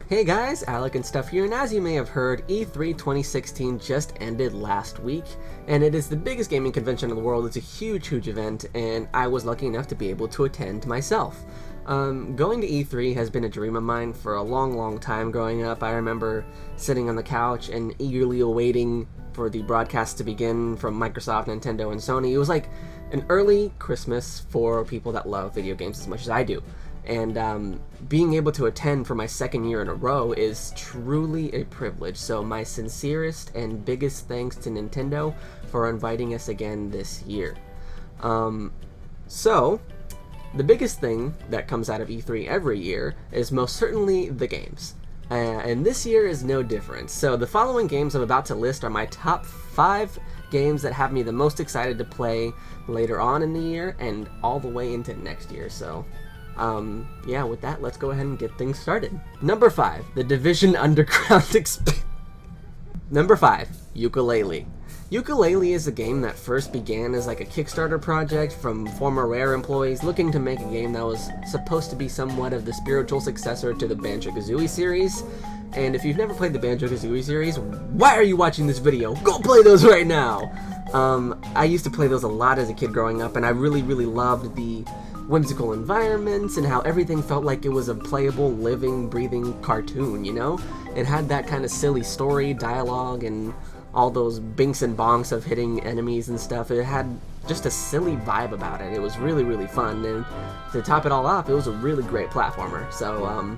Hey guys, Alec and Stuff here, and as you may have heard, E3 2016 just ended last week, and it is the biggest gaming convention in the world. It's a huge event, and I was lucky enough to be able to attend myself. Going to E3 has been a dream of mine for a long time growing up. I remember sitting on the couch and eagerly awaiting for the broadcast to begin from Microsoft, Nintendo, and Sony. It was like an early Christmas for people that love video games as much as I do. And being able to attend for my second year in a row is truly a privilege. So my sincerest and biggest thanks to Nintendo for inviting us again this year. So the biggest thing that comes out of E3 every year is most certainly the games. And this year is no different. So the following games I'm about to list are my top 5 games that have me the most excited to play later on in the year and all the way into next year. So yeah, with that, let's go ahead and get things started. Number 5, The Division Underground Number 5, Yooka-Laylee. Yooka-Laylee is a game that first began as like a Kickstarter project from former Rare employees looking to make a game that was supposed to be somewhat of the spiritual successor to the Banjo-Kazooie series. And if you've never played the Banjo-Kazooie series, why are you watching this video? Go play those right now! I used to play those a lot as a kid growing up, and I really loved the whimsical environments and how everything felt like it was a playable, living, breathing cartoon, you know? It had that kind of silly story, dialogue, and all those binks and bonks of hitting enemies and stuff. It had just a silly vibe about it. It was really fun, and to top it all off, it was a really great platformer. So,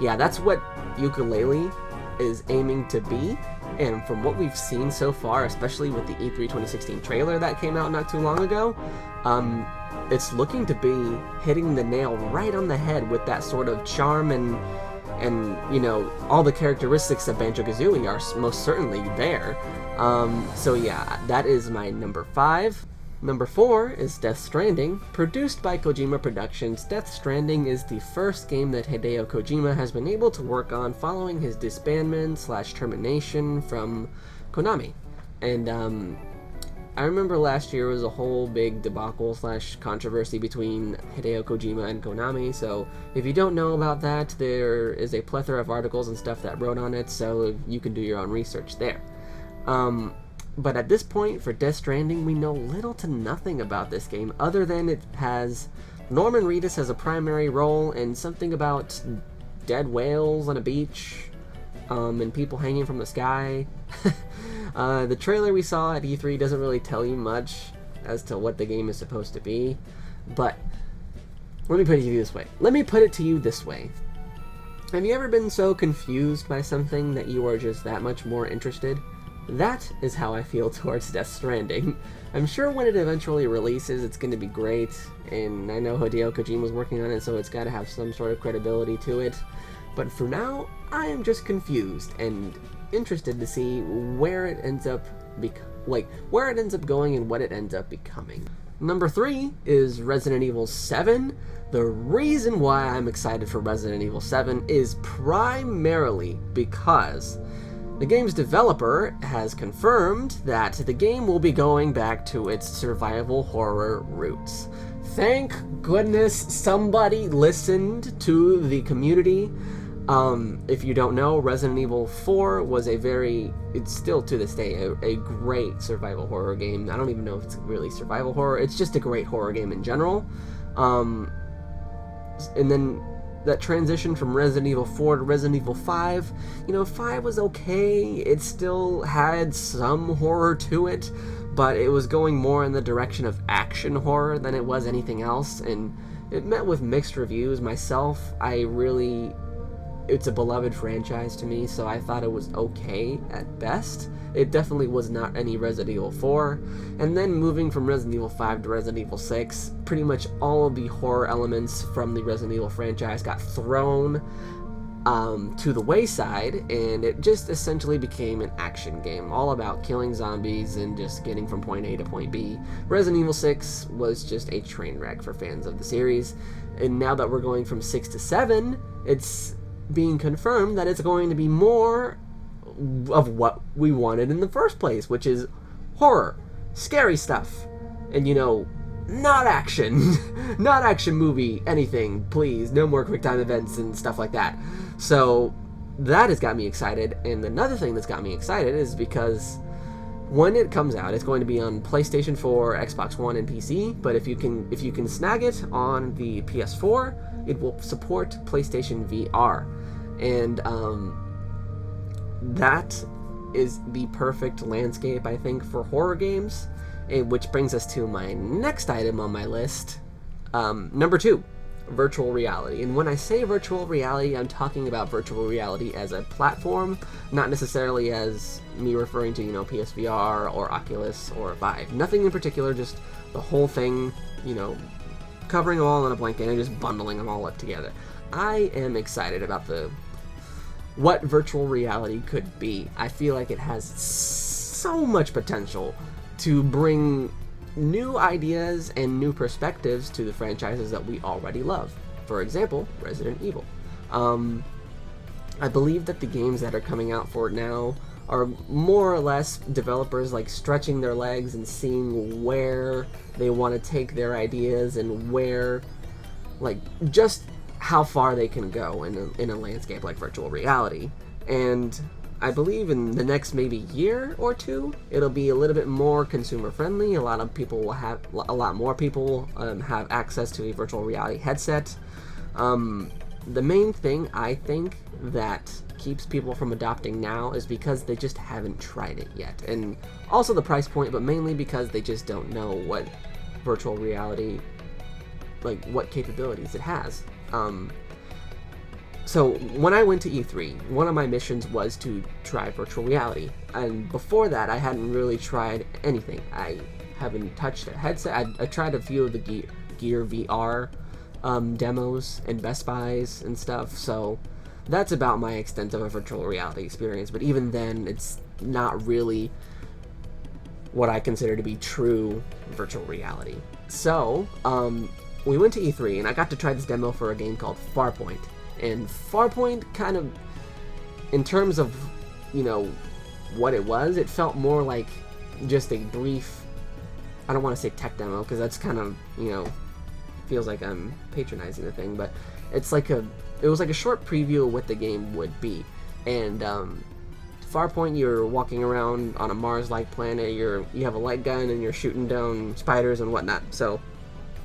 yeah, that's what Yooka-Laylee is aiming to be, and from what we've seen so far, especially with the E3 2016 trailer that came out not too long ago, it's looking to be hitting the nail right on the head with that sort of charm and you know, all the characteristics of Banjo-Kazooie are most certainly there. So yeah, that is my number 5. Number 4 is Death Stranding. Produced by Kojima Productions, Death Stranding is the first game that Hideo Kojima has been able to work on following his disbandment/termination from Konami. And I remember last year was a whole big debacle/controversy between Hideo Kojima and Konami, so if you don't know about that, there is a plethora of articles and stuff that wrote on it, so you can do your own research there. But at this point, for Death Stranding, we know little to nothing about this game, other than it has Norman Reedus as a primary role and something about dead whales on a beach, and people hanging from the sky. The trailer we saw at E3 doesn't really tell you much as to what the game is supposed to be, but let me put it to you this way. Have you ever been so confused by something that you are just that much more interested? That is how I feel towards Death Stranding. I'm sure when it eventually releases, it's going to be great, and I know Hideo Kojima's working on it, so it's got to have some sort of credibility to it. But for now, I am just confused and interested to see where it ends up going and what it ends up becoming. Number 3 is Resident Evil 7. The reason why I'm excited for Resident Evil 7 is primarily because the game's developer has confirmed that the game will be going back to its survival horror roots. Thank goodness somebody listened to the community. If you don't know, Resident Evil 4 was it's still to this day a great survival horror game. I don't even know if it's really survival horror, it's just a great horror game in general. And then that transition from Resident Evil 4 to Resident Evil 5, you know, 5 was okay, it still had some horror to it, but it was going more in the direction of action horror than it was anything else, and it met with mixed reviews. Myself, it's a beloved franchise to me, so I thought it was okay at best. It definitely was not any Resident Evil 4. And then moving from Resident Evil 5 to Resident Evil 6, pretty much all of the horror elements from the Resident Evil franchise got thrown to the wayside, and it just essentially became an action game, all about killing zombies and just getting from point A to point B. Resident Evil 6 was just a train wreck for fans of the series, and now that we're going from 6 to 7, it's being confirmed that it's going to be more of what we wanted in the first place, which is horror, scary stuff, and, you know, not action. Not action movie, anything, please. No more quick time events and stuff like that. So, that has got me excited. And another thing that's got me excited is because when it comes out, it's going to be on PlayStation 4, Xbox One, and PC. But if you can snag it on the PS4, it will support PlayStation VR, and that is the perfect landscape, I think, for horror games. Which brings us to my next item on my list, number 2, virtual reality. And when I say virtual reality, I'm talking about virtual reality as a platform, not necessarily as me referring to, PSVR or Oculus or Vive. Nothing in particular, just the whole thing, covering them all in a blanket and just bundling them all up together. I am excited about what virtual reality could be. I feel like it has so much potential to bring new ideas and new perspectives to the franchises that we already love. For example, Resident Evil. I believe that the games that are coming out for it now are more or less developers like stretching their legs and seeing where they want to take their ideas and where, like, just how far they can go in a landscape like virtual reality. And I believe in the next maybe year or two, it'll be a little bit more consumer friendly. A lot more people have access to a virtual reality headset. The main thing I think that keeps people from adopting now is because they just haven't tried it yet, and also the price point, but mainly because they just don't know what virtual reality, like what capabilities it has. So when I went to E3, one of my missions was to try virtual reality, and before that I hadn't really tried anything. I haven't touched a headset. I tried a few of the Gear VR demos and Best Buys and stuff, so that's about my extent of a virtual reality experience. But even then, it's not really what I consider to be true virtual reality. So we went to E3 and I got to try this demo for a game called Farpoint. And Farpoint kind of, in terms of, what it was, it felt more like just a brief, I don't want to say tech demo, because that's kind of, feels like I'm patronizing the thing, but it's like it was like a short preview of what the game would be. And Farpoint, you're walking around on a Mars-like planet, you have a light gun, and you're shooting down spiders and whatnot. So,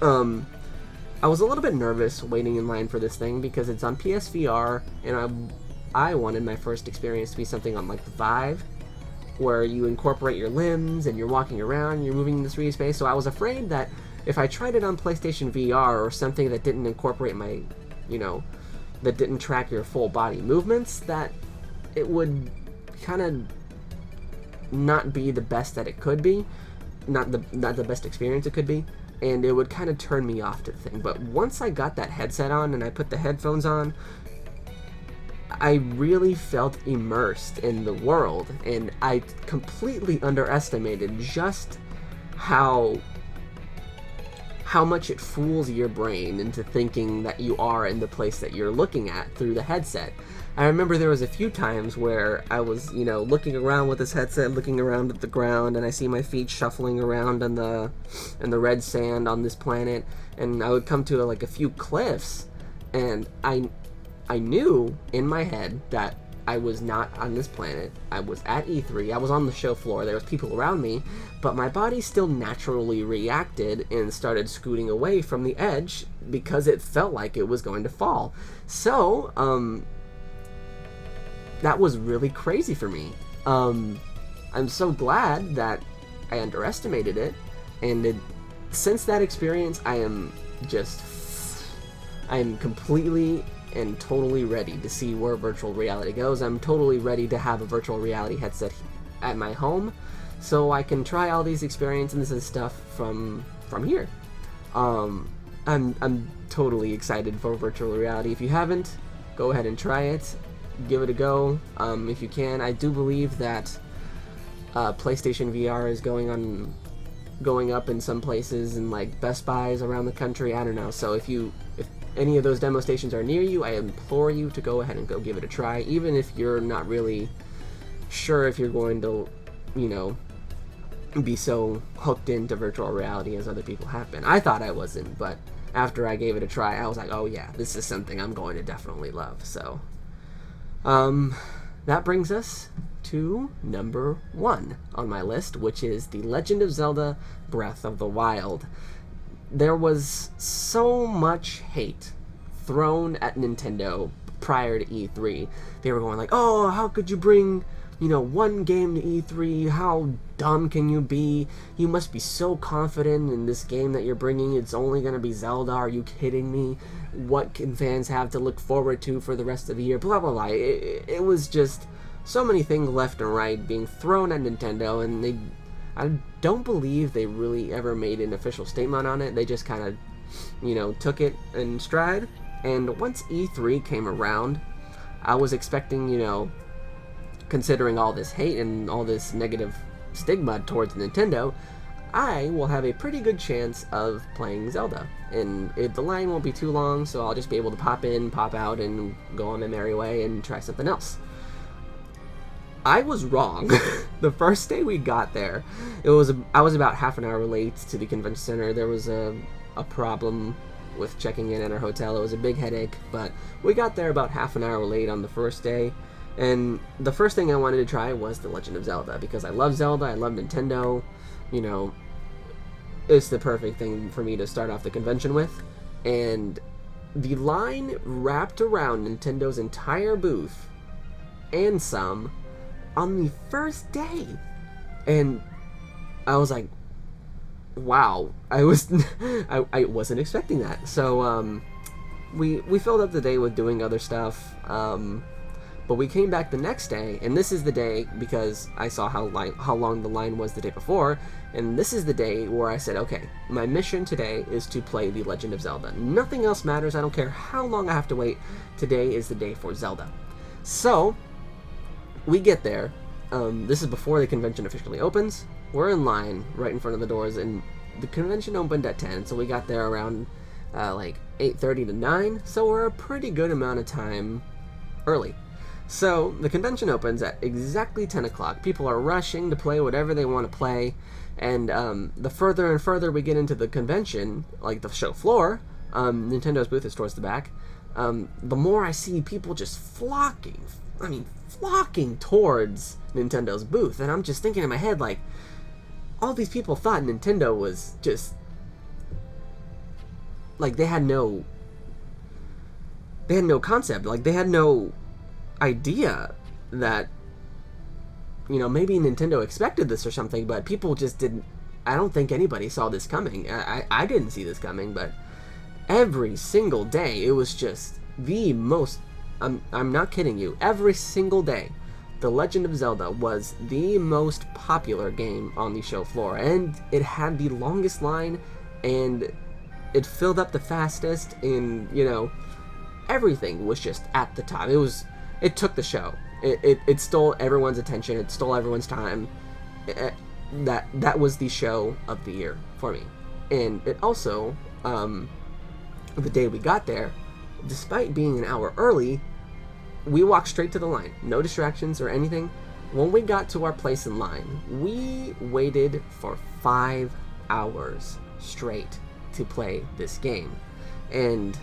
I was a little bit nervous waiting in line for this thing because it's on PSVR, and I wanted my first experience to be something on like the Vive, where you incorporate your limbs and you're walking around, you're moving in the 3D space. So I was afraid that if I tried it on PlayStation VR or something that didn't incorporate my, that didn't track your full body movements, that it would kind of not be the best that it could be, not the best experience it could be. And it would kind of turn me off to the thing. But once I got that headset on and I put the headphones on, I really felt immersed in the world, and I completely underestimated just how much it fools your brain into thinking that you are in the place that you're looking at through the headset. I remember there was a few times where I was, looking around with this headset, looking around at the ground, and I see my feet shuffling around in the red sand on this planet, and I would come to a few cliffs, and I knew in my head that I was not on this planet. I was at E3. I was on the show floor. There was people around me, but my body still naturally reacted and started scooting away from the edge because it felt like it was going to fall. So, that was really crazy for me. I'm so glad that I underestimated it, and since that experience, I am completely and totally ready to see where virtual reality goes. I'm totally ready to have a virtual reality headset at my home, so I can try all these experiences and stuff from here. I'm totally excited for virtual reality. If you haven't, go ahead and try it. Give it a go if you can. I do believe that PlayStation VR is going up in some places and like Best Buys around the country. I don't know. So if any of those demo stations are near you, I implore you to go ahead and go give it a try, even if you're not really sure if you're going to, be so hooked into virtual reality as other people have been. I thought I wasn't, but after I gave it a try, I was like, oh yeah, this is something I'm going to definitely love. So Um, that brings us to number 1 on my list, which is The Legend of Zelda Breath of the Wild. There was so much hate thrown at Nintendo prior to E3. They were going like, oh, how could you bring, one game to E3? How dumb can you be? You must be so confident in this game that you're bringing. It's only going to be Zelda. Are you kidding me? What can fans have to look forward to for the rest of the year? Blah, blah, blah. It was just so many things left and right being thrown at Nintendo, and I don't believe they really ever made an official statement on it. They just kind of, took it in stride. And once E3 came around, I was expecting, considering all this hate and all this negative stigma towards Nintendo, I will have a pretty good chance of playing Zelda. And the line won't be too long, so I'll just be able to pop in, pop out, and go on my merry way and try something else. I was wrong. The first day we got there, I was about half an hour late to the convention center. There was a problem with checking in at our hotel. It was a big headache, but we got there about half an hour late on the first day. And the first thing I wanted to try was The Legend of Zelda, because I love Zelda, I love Nintendo. It's the perfect thing for me to start off the convention with. And the line wrapped around Nintendo's entire booth, and some, on the first day. And I was like, wow, I wasn't expecting that. So we filled up the day with doing other stuff, but we came back the next day, and this is the day, because I saw how long the line was the day before, and this is the day where I said, okay, my mission today is to play The Legend of Zelda. Nothing else matters. I don't care how long I have to wait. Today is the day for Zelda. So we get there. This is before the convention officially opens. We're in line right in front of the doors, and the convention opened at 10, so we got there around like 8:30 to 9, so we're a pretty good amount of time early. So the convention opens at exactly 10 o'clock. People are rushing to play whatever they want to play, and the further and further we get into the convention, like the show floor, Nintendo's booth is towards the back, the more I see people just flocking towards Nintendo's booth, and I'm just thinking in my head, like, all these people thought Nintendo was just, like, they had no concept, like, they had no idea that, maybe Nintendo expected this or something, but people just didn't. I don't think anybody saw this coming. I didn't see this coming, but every single day, it was just the most, I'm not kidding you, every single day, The Legend of Zelda was the most popular game on the show floor, and it had the longest line, and it filled up the fastest, and, everything was just at the top. It took the show. It stole everyone's attention, it stole everyone's time. That was the show of the year for me. And it also, the day we got there, despite being an hour early, we walked straight to the line. No distractions or anything. When we got to our place in line, we waited for 5 hours straight to play this game. And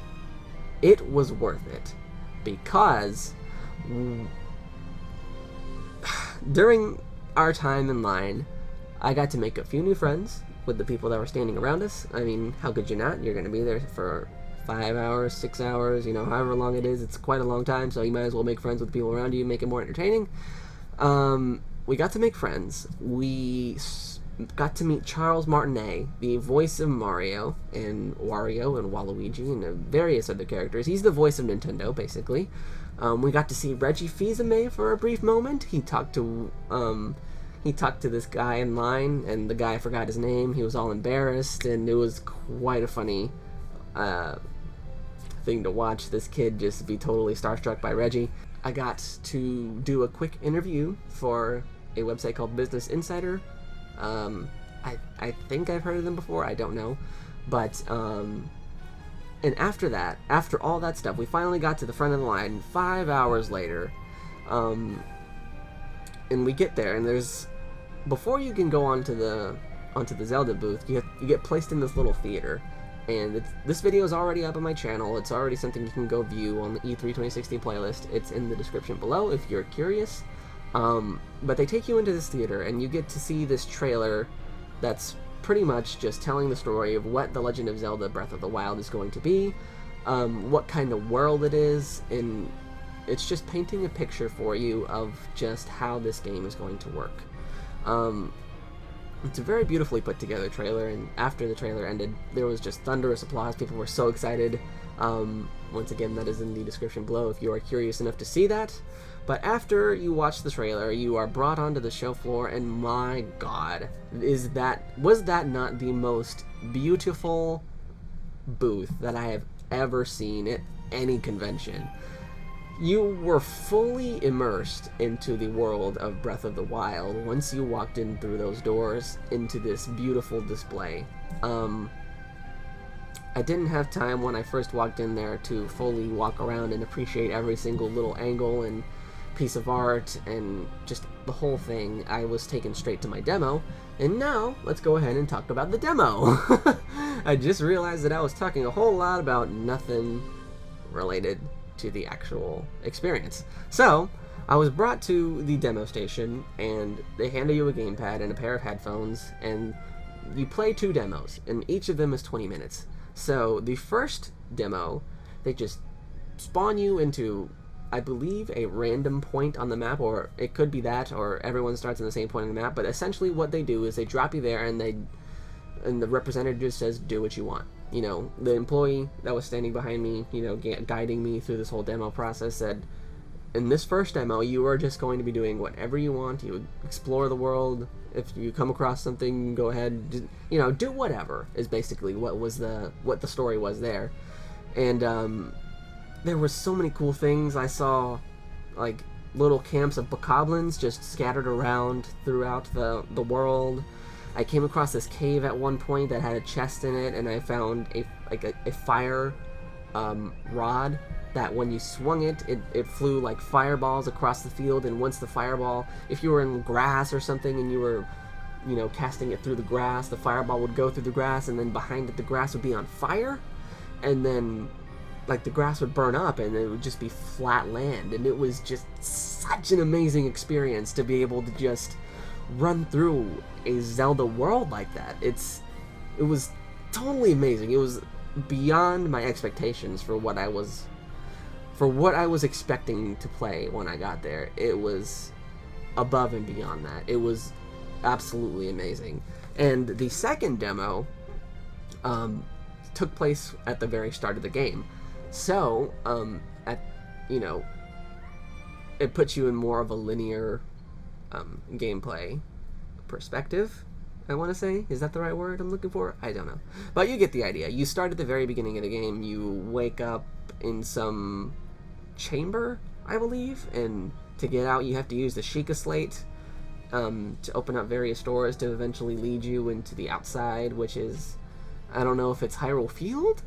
it was worth it, because during our time in line, I got to make a few new friends with the people that were standing around us. I mean, how could you not? You're going to be there for 5 hours, 6 hours, however long it is. It's quite a long time, so you might as well make friends with the people around you, make it more entertaining. We got to make friends. We got to meet Charles Martinet, the voice of Mario and Wario and Waluigi and various other characters. He's the voice of Nintendo, basically. We got to see Reggie Fils-Aimé for a brief moment. He talked to this guy in line, and the guy forgot his name. He was all embarrassed, and it was quite a funny thing to watch this kid just be totally starstruck by Reggie. I got to do a quick interview for a website called Business Insider. I think I've heard of them before, I don't know. But, and after all that stuff, we finally got to the front of the line 5 hours later. And we get there, and before you can go onto the Zelda booth, you get placed in this little theater. and this video is already up on my channel. It's already something you can go view on the E3 2016 playlist. It's in the description below if you're curious. But they take you into this theater, and you get to see this trailer that's pretty much just telling the story of what The Legend of Zelda Breath of the Wild is going to be, what kind of world it is, and it's just painting a picture for you of just how this game is going to work. It's a very beautifully put together trailer, and after the trailer ended, there was just thunderous applause. People were so excited. Once again, that is in the description below if you are curious enough to see that. But after you watch the trailer, you are brought onto the show floor, and my god, was that not the most beautiful booth that I have ever seen at any convention? You were fully immersed into the world of Breath of the Wild once you walked in through those doors into this beautiful display. I didn't have time when I first walked in there to fully walk around and appreciate every single little angle and piece of art and just the whole thing. I was taken straight to my demo, and now let's go ahead and talk about the demo. I just realized that I was talking a whole lot about nothing related to the actual experience. So I was brought to the demo station, and they handed you a gamepad and a pair of headphones, and you play 2 demos, and each of them is 20 minutes. So the first demo, they just spawn you into, I believe, a random point on the map, or it could be that, or everyone starts on the same point on the map, but essentially what they do is they drop you there, and the representative just says, do what you want. You know, the employee that was standing behind me, you know, guiding me through this whole demo process said, in this first demo, you are just going to be doing whatever you want. You explore the world. If you come across something, go ahead, you know, do whatever, is basically what the story was there. And there were so many cool things. I saw, like, little camps of bokoblins just scattered around throughout the world. I came across this cave at one point that had a chest in it, and I found a fire rod that when you swung it flew like fireballs across the field. And once the fireball, if you were in grass or something and you were, you know, casting it through the grass, the fireball would go through the grass, and then behind it the grass would be on fire, and then like the grass would burn up and it would just be flat land. And it was just such an amazing experience to be able to just run through a Zelda world like that. It was totally amazing. It was beyond my expectations for what I was expecting to play when I got there. It was above and beyond that. It was absolutely amazing. And the second demo took place at the very start of the game. So, it puts you in more of a linear gameplay perspective, I want to say. Is that the right word I'm looking for? I don't know. But you get the idea. You start at the very beginning of the game. You wake up in some chamber, I believe, and to get out you have to use the Sheikah Slate to open up various doors to eventually lead you into the outside, which is, I don't know if it's Hyrule Field,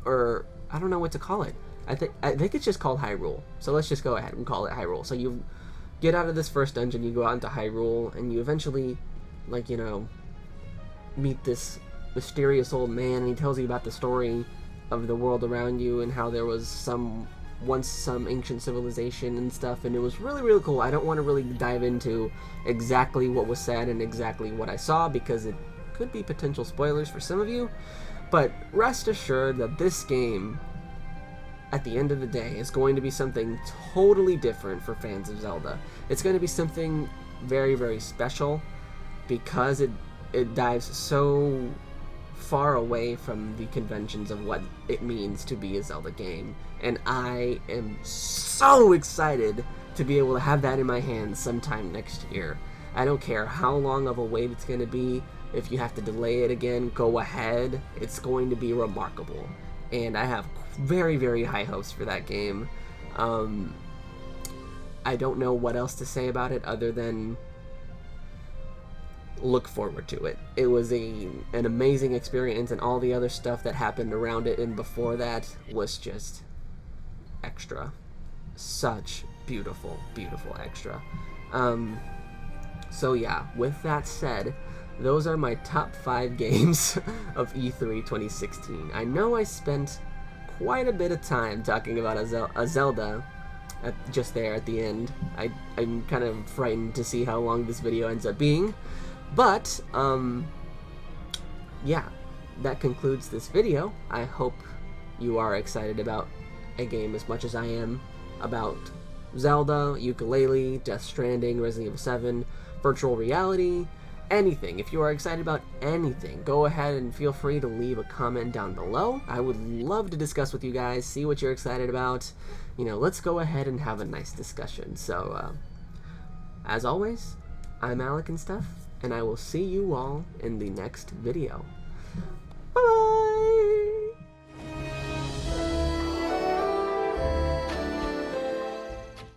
or I don't know what to call it. I think it's just called Hyrule. So let's just go ahead and call it Hyrule. So you get out of this first dungeon, you go out into Hyrule, and you eventually, like, you know, meet this mysterious old man, and he tells you about the story of the world around you and how there was once some ancient civilization and stuff, and it was really, really cool. I don't want to really dive into exactly what was said and exactly what I saw, because it could be potential spoilers for some of you, but rest assured that this game, at the end of the day, is going to be something totally different for fans of Zelda. It's going to be something very, very special, because it dives so far away from the conventions of what it means to be a Zelda game. And I am so excited to be able to have that in my hands sometime next year. I don't care how long of a wait it's going to be. If you have to delay it again, go ahead. It's going to be remarkable. And I have very, very high hopes for that game. I don't know what else to say about it other than look forward to it. It was an amazing experience, and all the other stuff that happened around it and before that was just extra. Such beautiful, beautiful extra. So yeah, with that said, those are my top 5 games of E3 2016. I know I spent quite a bit of time talking about a Zelda just there at the end. I'm kind of frightened to see how long this video ends up being, but yeah, that concludes this video. I hope you are excited about a game as much as I am about Zelda, Yooka-Laylee, Death Stranding, Resident Evil 7, virtual reality, anything. If you are excited about anything, go ahead and feel free to leave a comment down below. I would love to discuss with you guys, see what you're excited about. You know, let's go ahead and have a nice discussion. So, as always, I'm alecandstuff, and I will see you all in the next video.